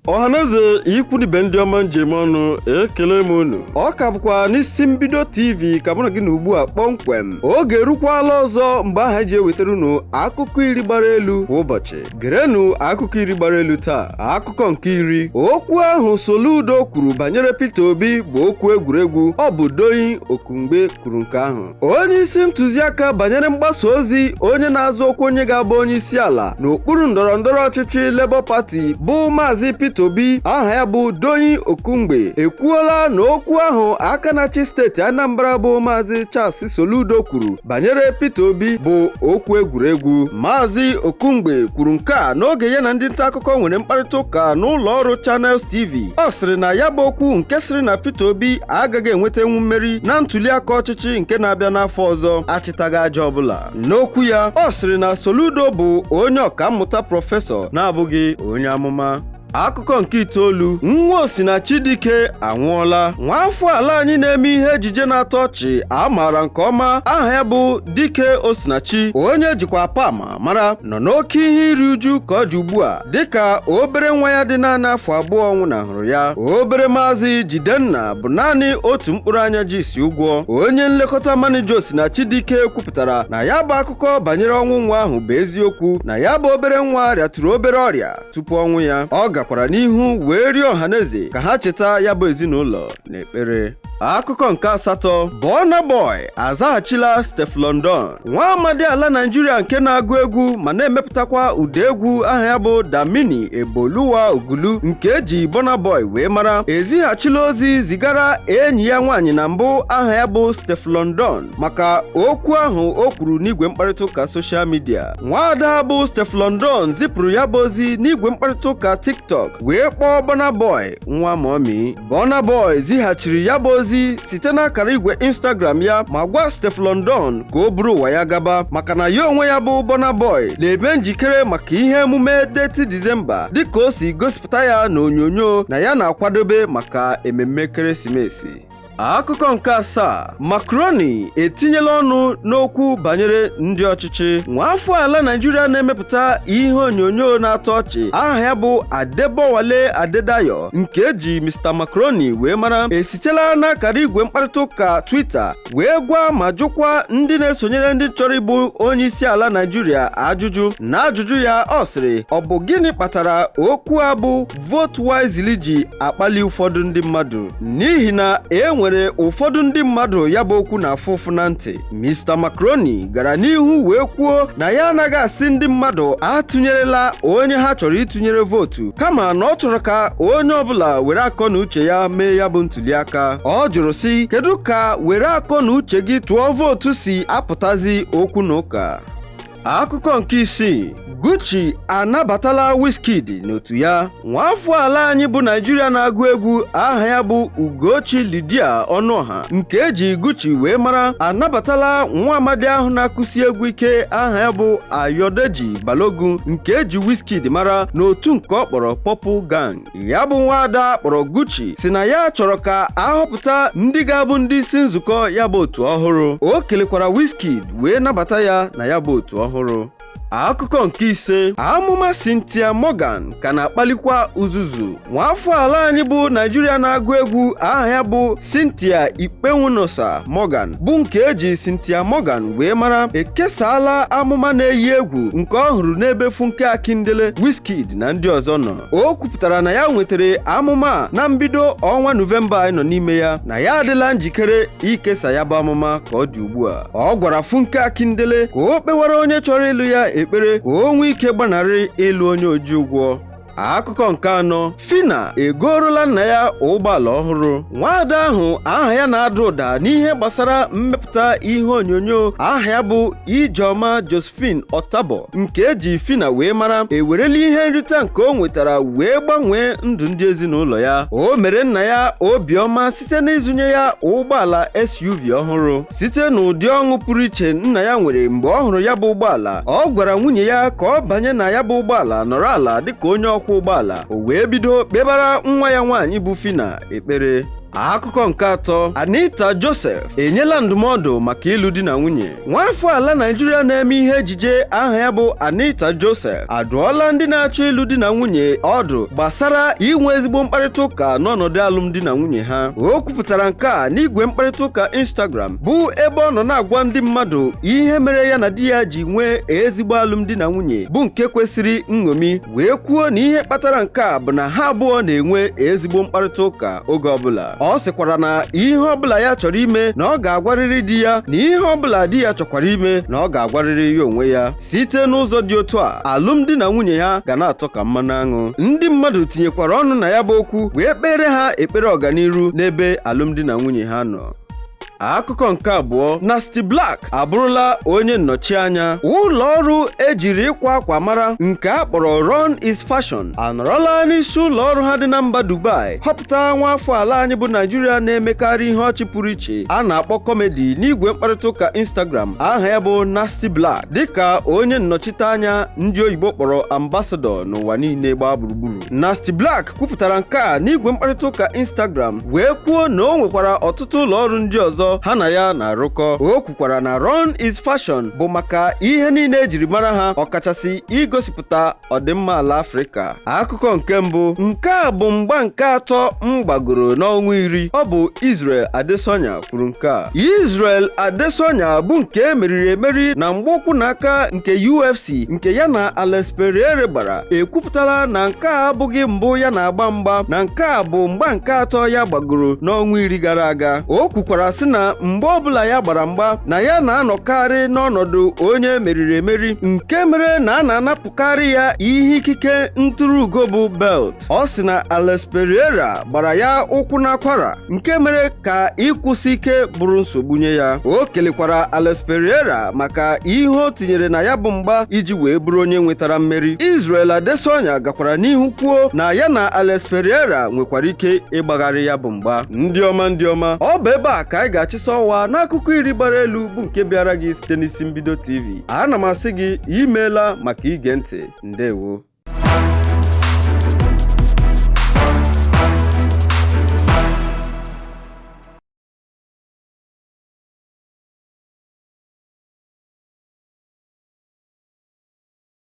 Ọhaneze ikwu ni bendi ọma njem ọnụ ekele m unu. Ọ ka bụkwa n'isi mbido TV ka mụ na gị na ugbu a kpọmkwem. Oge erukwala ọzọ mgbe aha eji ewetara unu akụkọ iri gbara elu kwa ụbọchị. Gerenu akụkọ iri gbara elu taa. Akụkọ nke iri. Okwu ahụ Soludo kwuru banyere Peter Obi bụ okwu egwuregwu. Ọ bụ Doyin Okumgbe kwuru nke ahụ. Onye isi ntụziaka banyere mgbasa ozi onye na-azụ okwu onye ga-abụ onye isi ala n'okpuru ndọrọndọrọ ọchịchị Labour Party bụ Maazị Peter Obi, aha ya bụ Doyin Okumgbe, ekwuola na okwu ahụ aka na-achị steeti Anambra bụ Maazị Charles Soludo kwuru banyere Peter Obi bụ okwu egwuregwu. Maazị Okumgbe kwuru nke a n'oge ya na ndị nta akụkọ nwere mkparịta ụka n'ụlọ ọrụ Channels TV. Ọ sịrị na ya bụ okwu nke sịrị na Peter Obi agaghị enwetanwu mmeri na ntụliaka ọchịchị nke na-abịa n'afọ ọzọ achịtaghị aja ọbụla. N'okwu ya, ọ sịrị na Soludo bụ onye ọkammụta prọfesọ na-abụghị onye amụma. Akụkọ nke itoolu. Nwa Osinachi Dike anwụọla. Nwaafọ ala anyị na-eme ihe ejije na-atọ ọchị a maara nke ọma aha ya bụ Dike Osinachi, onye jikwa pama mara, nọ n'oke ihe iri uju ka ọ dị ugbu a dịka obere nwa ya dị naanị afọ abụọ nwụnahụrụ ya. Obere Maazị Jidenna bụ naanị otu mkpụrụ anya ji isi ụgwọ. Onye nlekọta manija Osinachi Dike kwupụtara na ya bụ akụkọ banyere ọnwụ nwa ahụ bụ eziokwu, na ya bụ obere nwa rịatụrụ obere ọrịa tupu ọnwụ ya. Ọ gakwara n'ihu wee rịọ ọhaneze ka ha cheta ya bụ ezinụlọ n'ekpere. Akụkọ nke asatọ. Burna Boy azaghachila Steph London. Nwa amadi ala Nigeria nke na-agụ egwu ma na-emepụtakwa ụdị egwu aha ya bụ Damini Eboluwa Ogulu nke eji Burna Boy wee mara, ezighachila ozi zigara enyi ya nwaanyị na mbụ aha ya bụ Steph London maka okwu ahụ o kwuru n'igwe mkparịta ụka soshal midia. Nwaada bụ Steph London zipụrụ ya bụ ozi n'igwe mkparịta ụka TikTok wee kpọọ Burna Boy nwa mommy. Burna Boy zighachiri ya bụ ozi site n'akara igwe Instagram ya ma gwa Steph London ka o buru ụwa ya gaba maka na ya onwe ya bụ Burna Boy na-ebe njikere maka ihe emume deti Disemba dịka o si gosipụta ya n'onyonyo na ya na-akwadobe maka ememme ekeresimesi. Akụkọ nke asaa. Macaroni etinyela ọnụ n'okwu banyere ndị ọchịchị. Nwaafọ ala Nigeria na-emepụta ihe onyonyo na-atọ ọchị aha ya bụ Adebowale Adedayo nke eji Mr. Macaroni wee mara, esitela n'akara igwe mkparịta ụka Twitter wee gwa ma jụkwa ndị na-esonyere ndị chọrọ ịbụ onye isi ala Nigeria ajụjụ. Na ajụjụ ya, ọ sịrị ọ bụ gịnị kpatara okwu a bụ vote wisely ji akpali ụfọdụ ndị mmadụ, n'ihi na nwere ụfọdụ ndị mmadụ ya bụ okwu na-afụ ụfụ na ntị. Mr. Macaroni gara n'ihu wee kwuo na ya anaghị asị ndị mmadụ atụnyerela onye ha chọrọ ịtụnyere vootu, kama na ọ chọrọ ka onye ọbụla were akọ na uche ya mee ya bụ ntụliaka. Ọ jụrụ sị, kedu ka were akọ na uche gị tụọ vootu si apụtazi okwu na ụka? Akụkọ nke isii. Gucci anabatala Wizkid n'otu ya. Nwaafọ ala anyị bụ Nigeria na-agụ egwu aha ya bụ Ugochi Lydia Ọnụọha nke eji Gucci wee mara, anabatala nwa amadi ahụ na-akụsi egwu ike aha ya bụ Ayodeji Balogun nke eji Wizkid mara n'otu nke ọ kpọrọ Purple Gang. Ya bụ nwaada kpọrọ Gucci si na ya chọrọ ka ahọpụta ndị ga-abụ ndị isi nzukọ ya bụ otu ọhụrụ. O kelekwara Wizkid wee nabata ya na ya bụ otu ọhụrụ. Akụkọ nke ise. Amụma Cynthia Morgan ka na-akpalikwa uzuzu. Nwaafọ ala anyị bụ Nigeria na-agụ egwu aha ya bụ Cynthia Ikpenwunosa Morgan bụ nke eji Cynthia Morgan wee mara, ekesaala amụma na-eyi egwu nke ọ hụrụ n'ebe Funke Akindele, Wizkid na ndị ọzọ nọ. O kwupụtara na ya nwetara amụma na mbido ọnwa Nọvemba anyị nọ n'ime ya, na ya adịla njikere ikesa ya bụ amụma ka ọ dị ugbu a. Ọ gwara Funke Akindele ka o kpewara onye chọrọ ịlụ ya ekpere ka o nwee ike gbanarị ịlụ onye oji ụgwọ. Akụkọ nke anọ. Fina egorola nna ya ụgbọala ọhụrụ. Nwaada ahụ aha ya na-ada ụda n'ihe gbasara mmepụta ihe onyonyo aha ya bụ Ijeọma Josephine Otabo nke eji Fina wee mara, ewerela ihe nrite nke o nwetara wee gbanwee ndụ ndị ezinụlọ ya. O mere nna ya obiọma site n'ịzụnye ya ụgbọala SUV ọhụrụ. Site n'ụdị ọṅụ pụrụ iche nna ya nwere mgbe ọ hụrụ ya bụ ụgbọala, ọ gwara nwunye ya ka ọ banye na ya bụ ụgbọala nọrọ ala dịka onye ọkwọ ụgbọala. O wee bido kpebara nwa ya nwaanyị bụ Fina ekpere. Akụkọ nke atọ, Anita Joseph enyela ndụmọdụ maka ịlụ di na nwunye. Nwafọ ala Nigeria na-eme ihe ejije aha ya bụ Anita Joseph adụọla ndị na-achọ ịlụ di na nwunye ọdụ gbasara inwe ezigbo mkparịta ụka n'ọnọdụ alụmdi na nwunye ha. O kwupụtara nke a n'igwe mkparịta ụka Instagram bụ ebe ọ nọ na-agwa ndị mmadụ ihe mere ya na di ya ji nwee ezigbo alụmdi na nwunye bụ nke kwesịrị nṅomi, wee kwuo na ihe kpatara nke a bụ na ha abụọ na-enwe ezigbo mkparịta ụka oge ọbụla. Ọ sịkwara na ihe ọbụla ya chọrọ ime na ọ ga-agwarịrị di ya, na ihe ọbụla di ya chọkwara ime na ọ ga-agwarịrị ya onwe ya. Site n'ụzọ dị otu a, alụmdi na nwunye ha ga na-atọ ka mmanụ aṅụ. Ndị mmadụ tinyekwara ọnụ na ya bụ okwu wee kpere ha ekpere ọganiru n'ebe alụmdi na nwunye ha nọ. Akụkọ nke abụọ, Nasty Black abụrụla onye nnọchianya ụlọ ọrụ ejiri ịkwa akwa mara nke a kpọrọ Run is Fashion anọrọla n'isi ụlọ ọrụ ha dị na mba Dubai họpụta nwafọ ala anyị bụ Nigeria na-emekarị ihe ọchị pụrụ iche a na-akpọ kọmedi n'igwe mkparịta ụka Instagram aha ya bụ Nasty Black dịka onye nnọchiteanya ndị oyibo kpọrọ ambassador n'ụwa niile gbaa gburugburu. Nasty Black kwupụtara nke a n'igwe mkparịta ụka Instagram wee kwuo na o nwekwara ọtụtụ ụlọ ọrụ ndị ọzọ ha na ya na-arụkọ. O kwukwara na Run is Fashion bụ maka ihe niile ejiri mara ha, ọkachasị igosipụta ọdịmma ala Afrịka. Akụkọ nke mbụ, nke a bụ mgba nke atọ m gbagoro n'ọnwa 10. Ọ bụ Isreal Adesanya kwuru nke a. Isreal Adesanya bụ nke emeri na mgbaụkwụ n'aka nke UFC nke ya na Alex Pereira gbara ekwupụtala na nke a abụghị mbụ ya na-agba mgba, na nke a bụ mgba nke atọ ya gbagoro n'ọnwa 10 gara aga. O kwukwara sị na mgbe ọbụla ya gbara mgba na ya na-anọkarị n'ọnọdụ onye meriri nke mere na a na-anapụkarị ya ihe ikike ntụrụugo bụ belt. Ọ sị na Alex Pereira gbara ya ụkwụ n'akwara nke mere ka ịkwụsị ike bụrụ nsogbu nye ya. O kelekwara Alex Pereira maka ihe o tinyere na ya bụ mgba iji wee bụrụ onye nwetara mmeri. Isreal Adesanya gakwara n'ihu kwuo na ya na Alex Pereira nwekwara ike ịgbagharị ya bụ mgba. Ndị ọma, ọ bụ ebe a ka anyị ga-achịsa ọwa n'akụkọ iri gbara elu bụ nke bịara gị site n'isi mbido TV. Ana m asị gị imeela maka ige ntị. Ndewo.